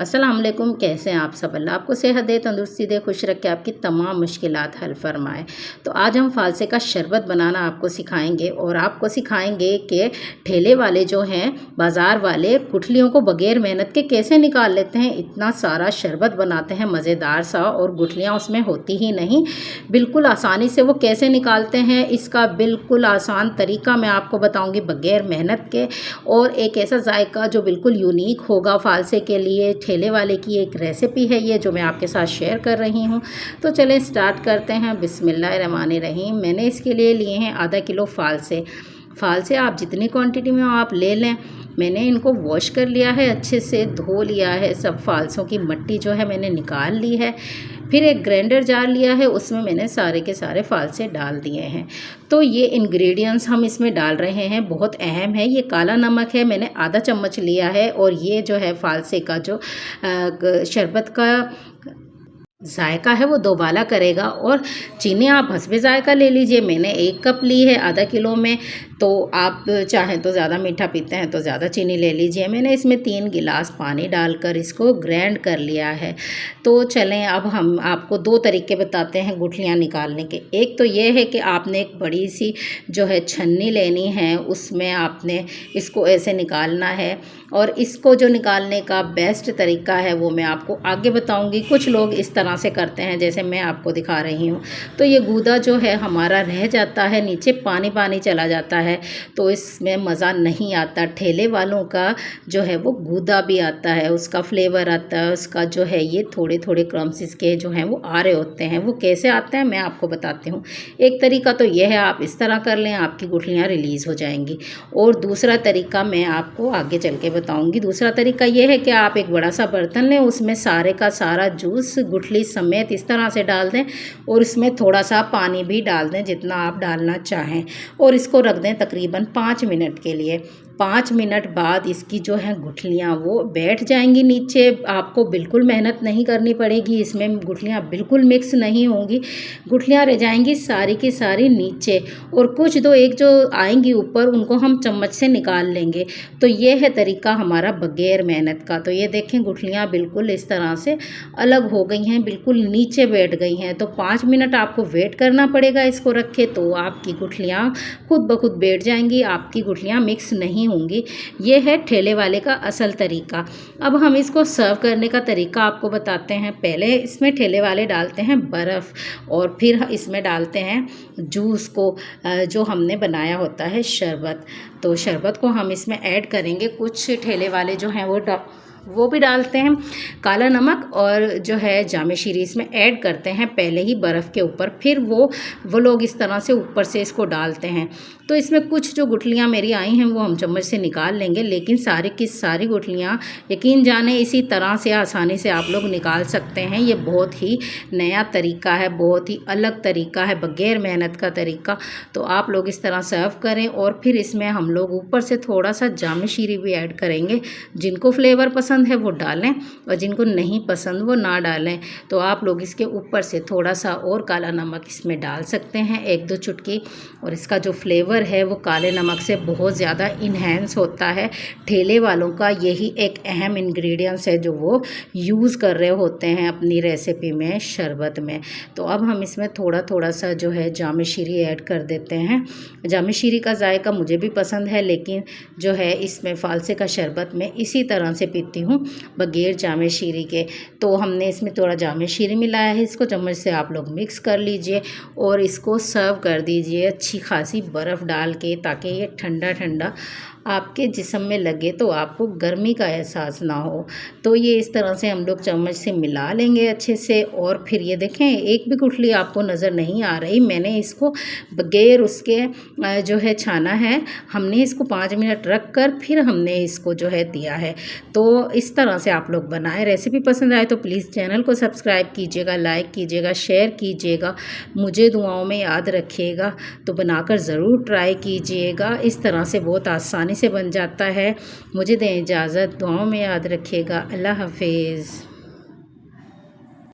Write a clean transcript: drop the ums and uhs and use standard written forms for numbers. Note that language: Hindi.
अस्सलाम वालेकुम। कैसे हैं आप सब? अल्लाह आपको सेहत दे, तंदुरुस्ती दे, खुश रखे, आपकी तमाम मुश्किलात हल फरमाए। तो आज हम फ़ालसे का शरबत बनाना आपको सिखाएंगे और आपको सिखाएंगे कि ठेले वाले जो हैं, बाज़ार वाले, गुठलियों को बग़ैर मेहनत के कैसे निकाल लेते हैं। इतना सारा शरबत बनाते हैं मज़ेदार सा और गुठलियाँ उसमें होती ही नहीं। बिल्कुल आसानी से वो कैसे निकालते हैं, इसका बिल्कुल आसान तरीका मैं आपको बताऊँगी बग़ैर मेहनत के, और एक ऐसा जायका जो बिल्कुल यूनिक होगा फ़ालसे के लिए। ठेले वाले की एक रेसिपी है ये, जो मैं आपके साथ शेयर कर रही हूँ। तो चलें स्टार्ट करते हैं। बिस्मिल्लाहिर्रहमानिर्रहीम। मैंने इसके लिए लिए हैं आधा किलो फ़ालसे। फ़ालसे आप जितनी क्वांटिटी में आप ले लें। मैंने इनको वॉश कर लिया है, अच्छे से धो लिया है। सब फ़ालसों की मट्टी जो है मैंने निकाल ली है। फिर एक ग्राइंडर जार लिया है, उसमें मैंने सारे के सारे फ़ालसे डाल दिए हैं। तो ये इंग्रेडिएंट्स हम इसमें डाल रहे हैं, बहुत अहम है। ये काला नमक है, मैंने आधा चम्मच लिया है। और ये जो है फ़ालसे का जो शरबत का जायका है वो दोबाला करेगा। और चीनी आप हस्बे जायका ले लीजिए। मैंने 1 कप ली है आधा किलो में। तो आप चाहें तो ज़्यादा मीठा पीते हैं तो ज़्यादा चीनी ले लीजिए। मैंने इसमें 3 गिलास पानी डालकर इसको ग्राइंड कर लिया है। तो चलें अब हम आपको 2 तरीके बताते हैं गुठलियाँ निकालने के। एक तो ये है कि आपने एक बड़ी सी जो है छन्नी लेनी है, उसमें आपने इसको ऐसे निकालना है। और इसको जो निकालने का बेस्ट तरीका है वो मैं आपको आगे बताऊंगी। कुछ लोग इस तरह से करते हैं जैसे मैं आपको दिखा रही हूँ। तो ये गूदा जो है हमारा रह जाता है, नीचे पानी पानी चला जाता है, तो इसमें मज़ा नहीं आता। ठेले वालों का जो है वो गूदा भी आता है, उसका फ्लेवर आता है, उसका जो है ये थोड़े थोड़े क्रम्स इसके जो हैं वो आ रहे होते हैं। वो कैसे आते हैं मैं आपको बताती हूँ। एक तरीका तो ये है, आप इस तरह कर लें, आपकी गुठलियाँ रिलीज़ हो जाएंगी। और दूसरा तरीका मैं आपको आगे चल के बताऊंगी। दूसरा तरीका ये है कि आप एक बड़ा सा बर्तन लें, उसमें सारे का सारा जूस गुठली समेत इस तरह से डाल दें और इसमें थोड़ा सा पानी भी डाल दें जितना आप डालना चाहें। और इसको रख दें तकरीबन 5 मिनट के लिए। 5 मिनट बाद इसकी जो है गुठलियाँ वो बैठ जाएंगी नीचे। आपको बिल्कुल मेहनत नहीं करनी पड़ेगी, इसमें गुठलियाँ बिल्कुल मिक्स नहीं होंगी। गुठलियाँ रह जाएंगी सारी की सारी नीचे, और कुछ दो एक जो आएंगी ऊपर उनको हम चम्मच से निकाल लेंगे। तो ये है तरीका हमारा बगैर मेहनत का। तो ये देखें गुठलियाँ बिल्कुल इस तरह से अलग हो गई हैं, बिल्कुल नीचे बैठ गई हैं। तो 5 मिनट आपको वेट करना पड़ेगा इसको रखे, तो आपकी गुठलियाँ खुद ब खुद बैठ जाएंगी, आपकी गुठलियाँ मिक्स नहीं होंगी। ये है ठेले वाले का असल तरीका। अब हम इसको सर्व करने का तरीका आपको बताते हैं। पहले इसमें ठेले वाले डालते हैं बर्फ़, और फिर इसमें डालते हैं जूस को, जो हमने बनाया होता है शरबत। तो शरबत को हम इसमें ऐड करेंगे। कुछ ठेले वाले जो हैं वो भी डालते हैं काला नमक और जो है जामे शीरी इसमें ऐड करते हैं पहले ही बर्फ़ के ऊपर। फिर वो लोग इस तरह से ऊपर से इसको डालते हैं। तो इसमें कुछ जो गुठलियाँ मेरी आई हैं वो हम चम्मच से निकाल लेंगे, लेकिन सारी की सारी गुठलियाँ यकीन जाने इसी तरह से आसानी से आप लोग निकाल सकते हैं। ये बहुत ही नया तरीका है, बहुत ही अलग तरीका है, बगैर मेहनत का तरीका। तो आप लोग इस तरह सर्व करें। और फिर इसमें हम लोग ऊपर से थोड़ा सा जामे शीरी भी ऐड करेंगे। जिनको फ्लेवर पसंद है वो डालें और जिनको नहीं पसंद वो ना डालें। तो आप लोग इसके ऊपर से थोड़ा सा और काला नमक इसमें डाल सकते हैं, 1-2 चुटकी। और इसका जो फ्लेवर है वो काले नमक से बहुत ज़्यादा इन्हेंस होता है। ठेले वालों का यही एक अहम इंग्रेडिएंट्स है जो वो यूज़ कर रहे होते हैं अपनी रेसिपी में, शरबत में। तो अब हम इसमें थोड़ा थोड़ा सा जो है जामे शीरी ऐड कर देते हैं। जामे शीरी का जायका मुझे भी पसंद है, लेकिन जो है इसमें फ़ालसे का शरबत में इसी तरह से पीती हूँ बगैर जामे शीरी के। तो हमने इसमें थोड़ा जामे शीरी मिलाया है। इसको चम्मच से आप लोग मिक्स कर लीजिए और इसको सर्व कर दीजिए अच्छी खासी बर्फ़ डाल के, ताकि ये ठंडा ठंडा आपके जिस्म में लगे तो आपको गर्मी का एहसास ना हो। तो ये इस तरह से हम लोग चम्मच से मिला लेंगे अच्छे से। और फिर ये देखें एक भी गुठली आपको नज़र नहीं आ रही। मैंने इसको बगैर उसके जो है छाना है। हमने इसको 5 मिनट रख कर फिर हमने इसको जो है दिया है। तो इस तरह से आप लोग बनाएं। रेसिपी पसंद आए तो प्लीज़ चैनल को सब्सक्राइब कीजिएगा, लाइक कीजिएगा, शेयर कीजिएगा, मुझे दुआओं में याद रखिएगा। तो बनाकर ज़रूर ट्राई कीजिएगा। इस तरह से बहुत आसानी से बन जाता है। मुझे दें इजाज़त, दुआओं में याद रखिएगा। अल्लाह हाफिज़।